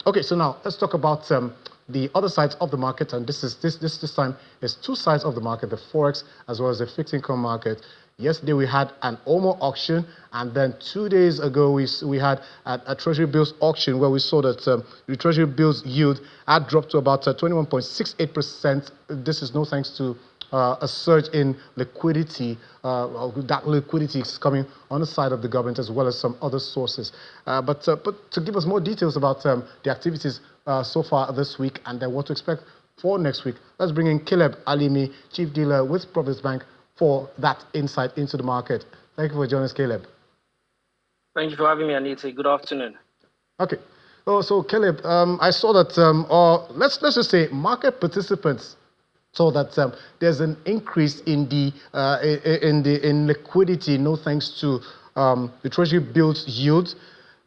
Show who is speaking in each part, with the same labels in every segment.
Speaker 1: Okay, so now let's talk about the other sides of the market, and this time is two sides of the market: the forex as well as the fixed income market. Yesterday we had an OMO auction, and then 2 days ago we had a Treasury bills auction where we saw that the Treasury bills yield had dropped to about 21.68%. This is no thanks to a surge in liquidity. That liquidity is coming on the side of the government as well as some other sources. But to give us more details about the activities so far this week and then what to expect for next week, let's bring in Caleb Alimi, Chief Dealer with Providence Bank, for that insight into the market. Thank you for joining us, Caleb.
Speaker 2: Thank you for having me, Anita. Good afternoon.
Speaker 1: Okay. So Caleb, I saw that, let's just say market participants saw that there's an increase in in liquidity, no thanks to the Treasury bills yield.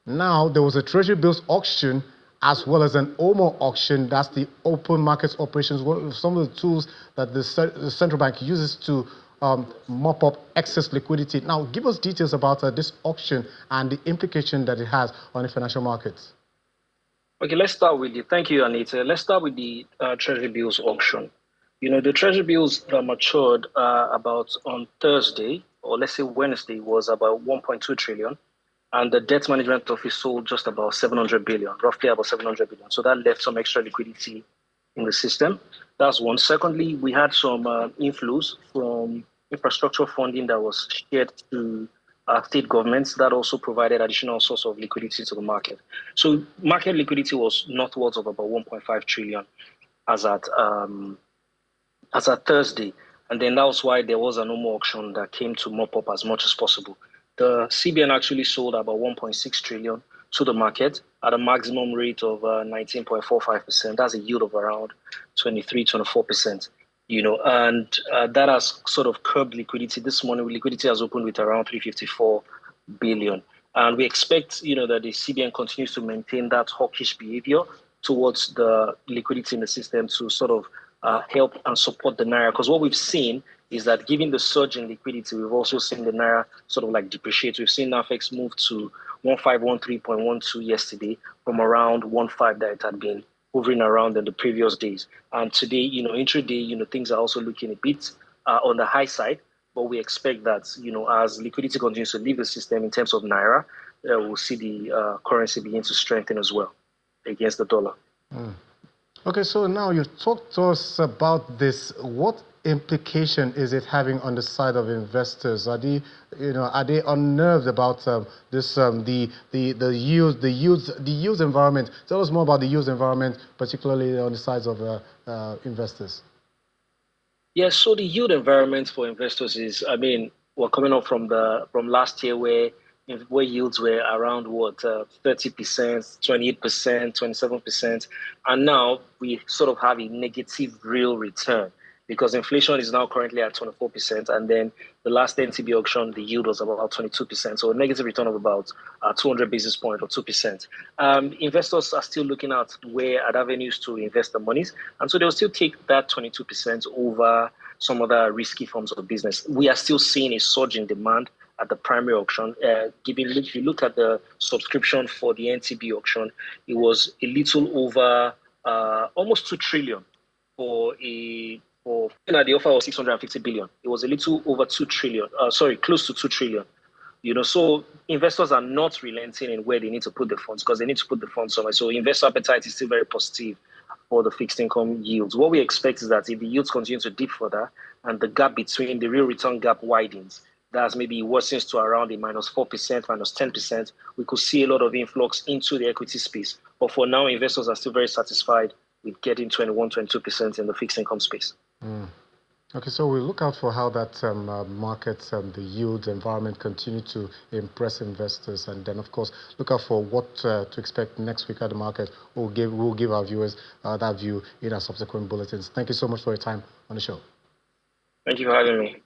Speaker 1: Now there was a Treasury bills auction as well as an OMO auction. That's the open markets operations, some of the tools that the central bank uses to mop up excess liquidity. Now, give us details about this auction and the implication that it has on the financial markets.
Speaker 2: Okay, let's start with thank you, Anita. Let's start with the Treasury bills auction. You know, the Treasury bills that matured about on Thursday, or let's say Wednesday, was about 1.2 trillion. And the debt management office sold just about 700 billion, roughly about 700 billion. So that left some extra liquidity in the system. That's one. Secondly, we had some inflows from infrastructure funding that was shared to state governments. That also provided additional source of liquidity to the market. So market liquidity was northwards of about 1.5 trillion as at Thursday. And then that was why there was an OMO auction that came to mop up as much as possible. The CBN actually sold about 1.6 trillion to the market at a maximum rate of 19.45%. That's a yield of around 23-24%. You know, and that has sort of curbed liquidity. This morning, liquidity has opened with around 354 billion. And we expect, you know, that the CBN continues to maintain that hawkish behavior towards the liquidity in the system to sort of help and support the Naira. Because what we've seen is that given the surge in liquidity, we've also seen the Naira sort of like depreciate. We've seen NAFEX move to 1513.12 yesterday from around 15 that it had been hovering around in the previous days. And today, you know, intraday, you know, things are also looking a bit on the high side. But we expect that, you know, as liquidity continues to leave the system in terms of Naira, we'll see the currency begin to strengthen as well against the dollar.
Speaker 1: Okay, so now you've talked to us about this. What implication is it having on the side of investors? Are they unnerved about the yields environment? Tell us more about the yields environment, particularly on the sides of investors.
Speaker 2: Yeah, so the yield environment for investors is, I mean, we're coming up from last year where yields were around 30%, 28%, 27%, and now we sort of have a negative real return because inflation is now currently at 24%, and then the last NTB auction, the yield was about 22%, so a negative return of about 200 basis points or 2%. Investors are still looking at where at avenues to invest the monies, and so they'll still take that 22% over some other risky forms of business. We are still seeing a surge in demand at the primary auction. If you look at the subscription for the NTB auction, it was a little over almost 2 trillion the offer was 650 billion. It was a little over 2 trillion, close to 2 trillion. You know, so investors are not relenting in where they need to put the funds because they need to put the funds somewhere. So investor appetite is still very positive for the fixed income yields. What we expect is that if the yields continue to dip further and the gap between the real return gap widens, that's maybe worsens to around a -4%, -10%, we could see a lot of influx into the equity space. But for now, investors are still very satisfied with getting 21-22% in the fixed income space.
Speaker 1: Okay, so we'll look out for how that market, the yield environment continue to impress investors, and then of course look out for what to expect next week at the market. We'll give our viewers that view in our subsequent bulletins. Thank you so much for your time on the show.
Speaker 2: Thank you for having me.